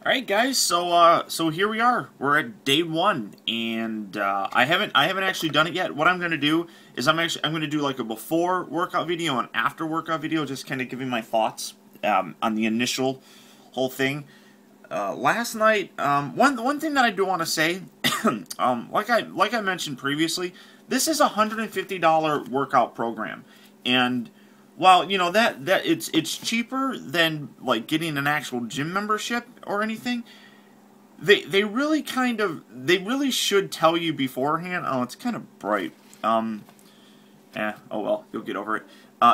All right, guys. So here we are. We're at day one, and I haven't actually done it yet. What I'm going to do is I'm going to do like a before workout video and after workout video, just kind of giving my thoughts on the initial whole thing. Last night, one thing that I do want to say, like I mentioned previously, this is a $150 workout program, and while you know that it's cheaper than like getting an actual gym membership or anything, they really should tell you beforehand. Oh, it's kind of bright. Oh well, you'll get over it.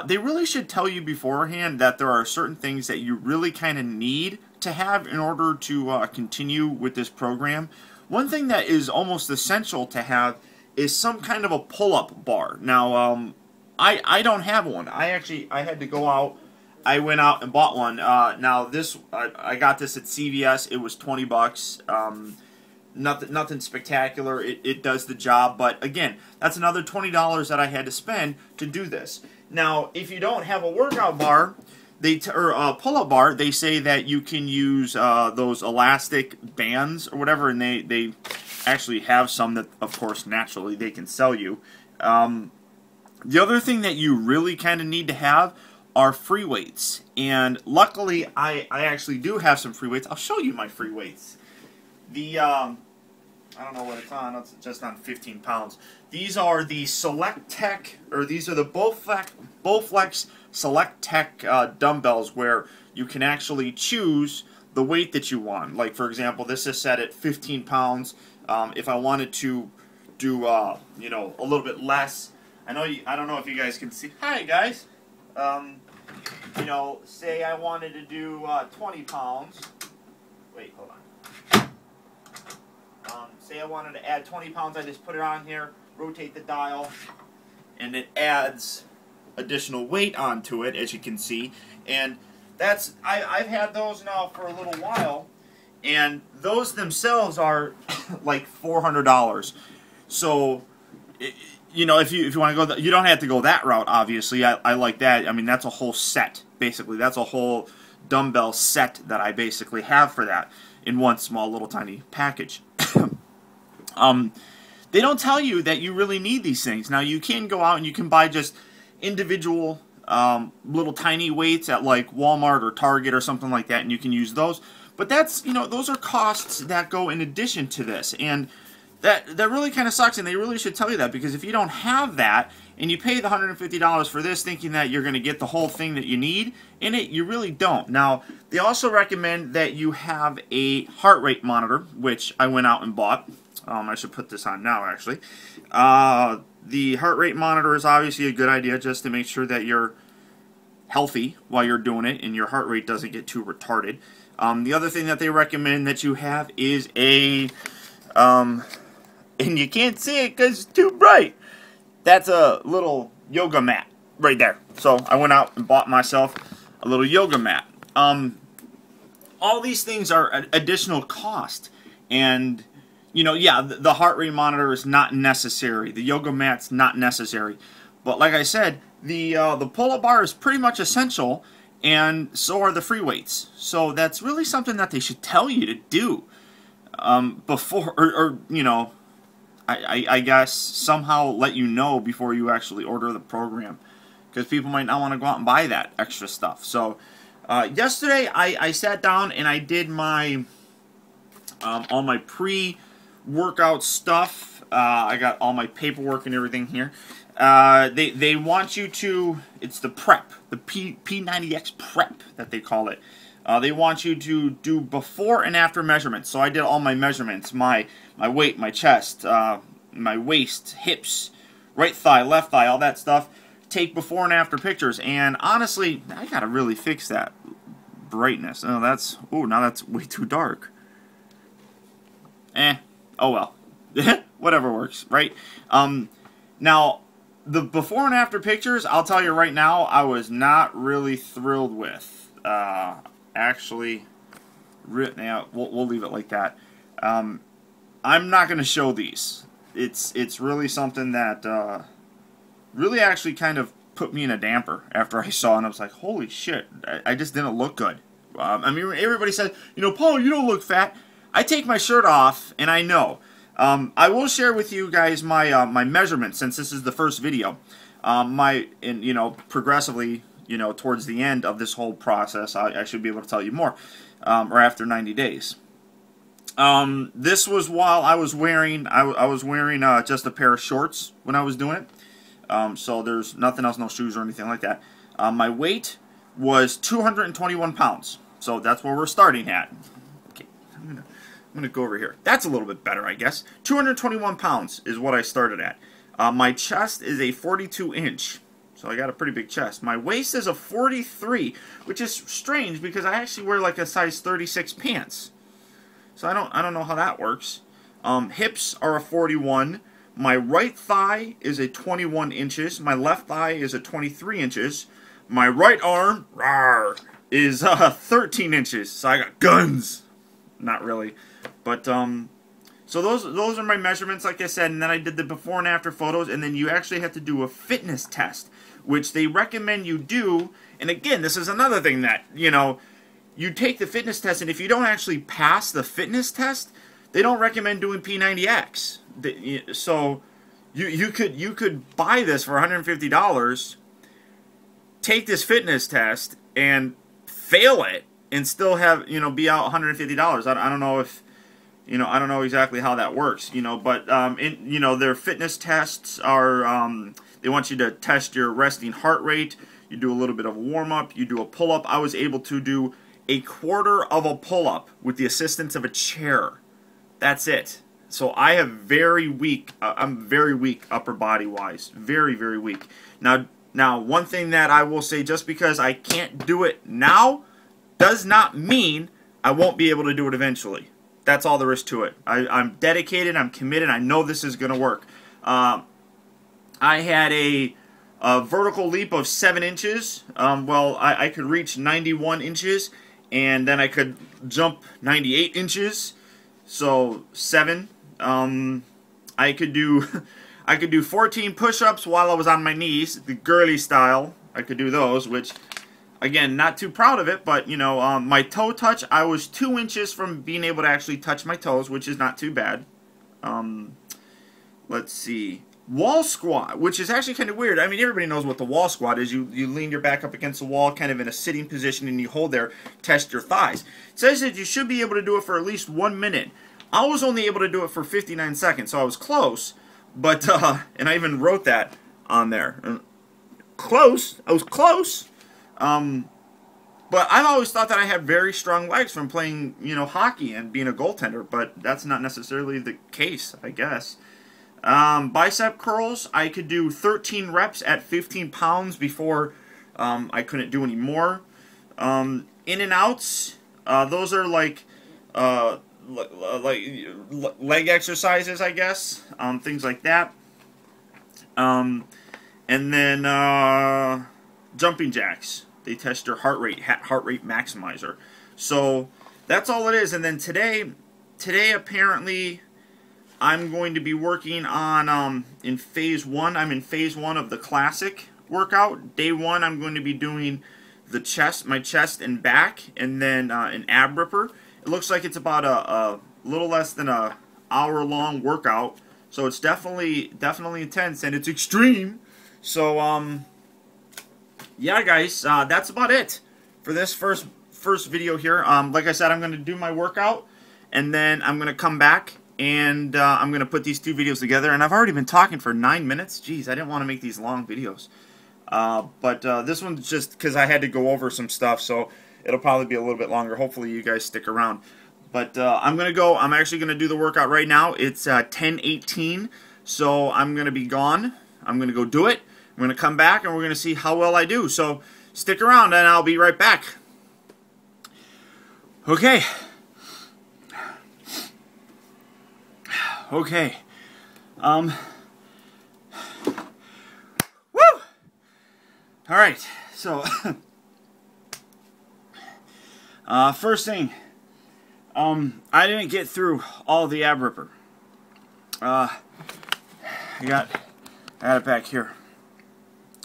They really should tell you beforehand that there are certain things that you really kind of need to have in order to continue with this program. One thing that is almost essential to have is some kind of a pull-up bar. Now, I don't have one. I had to go out. I went out and bought one. Now this I got this at CVS. It was $20. Nothing spectacular. It does the job, but again, that's another $20 that I had to spend to do this. Now, if you don't have a workout bar, or a pull-up bar, they say that you can use those elastic bands or whatever, and they actually have some that, of course, naturally they can sell you. The other thing that you really kind of need to have are free weights. And luckily, I actually do have some free weights. I'll show you my free weights. I don't know what it's on. It's just on 15 pounds. These are the Select Tech, or these are the Bowflex Select Tech dumbbells, where you can actually choose the weight that you want. Like, for example, this is set at 15 pounds. If I wanted to do, you know, a little bit less, I don't know if you guys can see. Hi, guys. You know, say I wanted to do 20 pounds. Wait, hold on. Say I wanted to add 20 pounds. I just put it on here, rotate the dial, and it adds additional weight onto it, as you can see. And that's I've had those now for a little while, and those themselves are like $400. So, you know, if you want to go, you don't have to go that route. Obviously, I like that. I mean, that's a whole set. Basically, that's a whole dumbbell set that I basically have for that in one small little tiny package. They don't tell you that you really need these things. Now, you can go out and you can buy just individual little tiny weights at like Walmart or Target or something like that, and you can use those. But that's, you know, those are costs that go in addition to this, and that really kind of sucks, and they really should tell you that, because if you don't have that and you pay the $150 for this thinking that you're going to get the whole thing that you need in it, you really don't. Now, they also recommend that you have a heart rate monitor, which I went out and bought. I should put this on now, actually. The heart rate monitor is obviously a good idea just to make sure that you're healthy while you're doing it and your heart rate doesn't get too retarded. The other thing that they recommend that you have is a... and you can't see it because it's too bright. That's a little yoga mat right there. So I went out and bought myself a little yoga mat. All these things are additional cost, and you know, yeah, the heart rate monitor is not necessary. The yoga mat's not necessary. But like I said, the pull-up bar is pretty much essential, and so are the free weights. So that's really something that they should tell you to do before, or you know, I guess somehow let you know before you actually order the program, because people might not want to go out and buy that extra stuff. So yesterday I sat down and I did my all my pre-workout stuff. I got all my paperwork and everything here. They want you to, it's the prep, the P90X prep that they call it. They want you to do before and after measurements. So I did all my measurements, my weight, my chest, my waist, hips, right thigh, left thigh, all that stuff. Take before and after pictures. And honestly, I gotta really fix that brightness. Oh, now that's way too dark. Oh well. Whatever works, right? Now, the before and after pictures, I'll tell you right now, I was not really thrilled with. Actually, yeah, we'll leave it like that. I'm not going to show these. It's really something that really actually kind of put me in a damper after I saw it, and I was like, holy shit, I just didn't look good I mean, everybody says, you know, Paul, you don't look fat. I take my shirt off, and I know. I will share with you guys my my measurements since this is the first video. You know, progressively, you know, towards the end of this whole process, I should be able to tell you more, or after 90 days. This was while I was wearing, I was wearing just a pair of shorts when I was doing it. So there's nothing else, no shoes or anything like that. My weight was 221 pounds. So that's where we're starting at. Okay, I'm gonna go over here. That's a little bit better, I guess. 221 pounds is what I started at. My chest is a 42 inch. So I got a pretty big chest. My waist is a 43, which is strange because I actually wear like a size 36 pants. So I don't know how that works. Hips are a 41. My right thigh is a 21 inches. My left thigh is a 23 inches. My right arm is 13 inches. So I got guns. Not really, but so those are my measurements, like I said, and then I did the before and after photos, and then you actually have to do a fitness test, which they recommend you do. And again, this is another thing that, you know, you take the fitness test, and if you don't actually pass the fitness test, they don't recommend doing P90X. So you could buy this for $150, take this fitness test, and fail it, and still have, you know, be out $150. I don't know if, you know, I don't know exactly how that works, you know, but you know, their fitness tests are they want you to test your resting heart rate. You do a little bit of a warm up. You do a pull up. I was able to do a quarter of a pull-up with the assistance of a chair. That's it. So I have very weak, I'm very weak upper body wise. Very, very weak. Now, one thing that I will say, just because I can't do it now does not mean I won't be able to do it eventually. That's all there is to it. I'm dedicated, I'm committed, I know this is going to work. I had a vertical leap of 7 inches. Well, I could reach 91 inches. And then I could jump 98 inches, so 7. I could do 14 push-ups while I was on my knees, the girly style. I could do those, which, again, not too proud of it, but, you know, my toe touch, I was 2 inches from being able to actually touch my toes, which is not too bad. Let's see. Wall squat, which is actually kind of weird. I mean, everybody knows what the wall squat is. You lean your back up against the wall, kind of in a sitting position, and you hold there, test your thighs. It says that you should be able to do it for at least 1 minute. I was only able to do it for 59 seconds, so I was close. But, and I even wrote that on there. Close. I was close. But I've always thought that I had very strong legs from playing, you know, hockey and being a goaltender, but that's not necessarily the case, I guess. Bicep curls, I could do 13 reps at 15 pounds before I couldn't do any more. In and outs, those are like leg exercises, I guess, things like that. And then jumping jacks, they test your heart rate maximizer. So that's all it is. And then today apparently, I'm going to be working on, in phase 1, I'm in phase 1 of the classic workout. Day 1, I'm going to be doing the chest, my chest and back, and then an ab ripper. It looks like it's about a little less than an hour-long workout, so it's definitely intense, and it's extreme. So, yeah, guys, that's about it for this first video here. Like I said, I'm going to do my workout, and then I'm going to come back, and I'm going to put these 2 videos together. And I've already been talking for 9 minutes. Jeez, I didn't want to make these long videos. But this one's just because I had to go over some stuff, so it'll probably be a little bit longer. Hopefully you guys stick around. But I'm actually going to do the workout right now. It's 10:18, so I'm going to be gone. I'm going to go do it. I'm going to come back, and we're going to see how well I do. So stick around, and I'll be right back. Okay. Okay. Woo! Alright, so first thing, I didn't get through all the ab ripper. I got it back here.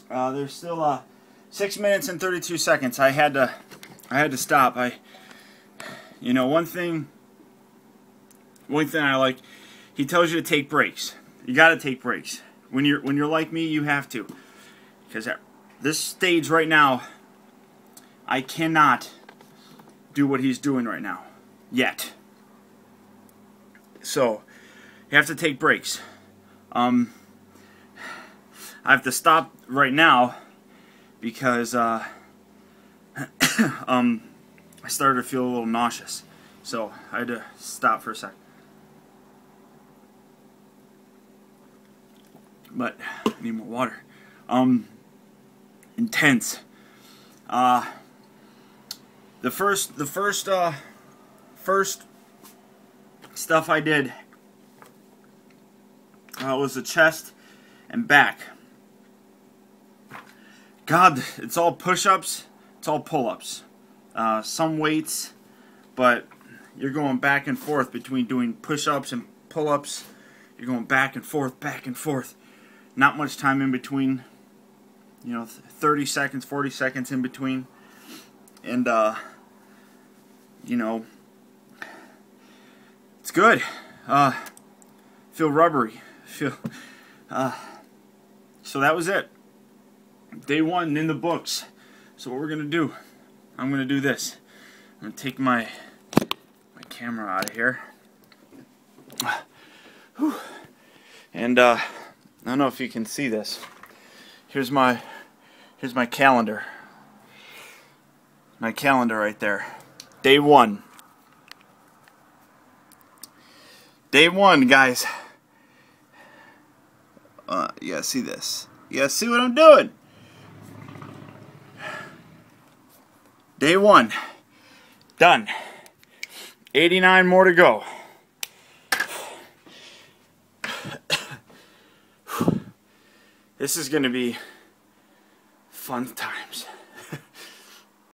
There's still 6 minutes and 32 seconds. I had to stop. You know, one thing I like, he tells you to take breaks. You got to take breaks. When you're like me, you have to. Because at this stage right now, I cannot do what he's doing right now. Yet. So, you have to take breaks. I have to stop right now because I started to feel a little nauseous. So, I had to stop for a sec. But I need more water. Intense. The first stuff I did was the chest and back. God, it's all push-ups, it's all pull-ups. Some weights, but you're going back and forth between doing push-ups and pull-ups. You're going back and forth, back and forth. Not much time in between. You know, 30 seconds, 40 seconds in between. And, you know, it's good. Feel rubbery. So that was it. Day 1 in the books. So what we're going to do, I'm going to do this. I'm going to take my camera out of here. Whew. And, I don't know if you can see this. Here's my calendar. My calendar right there. Day 1. Day 1, guys. You gotta see this. You gotta see what I'm doing. Day 1. Done. 89 more to go. This is gonna be fun times.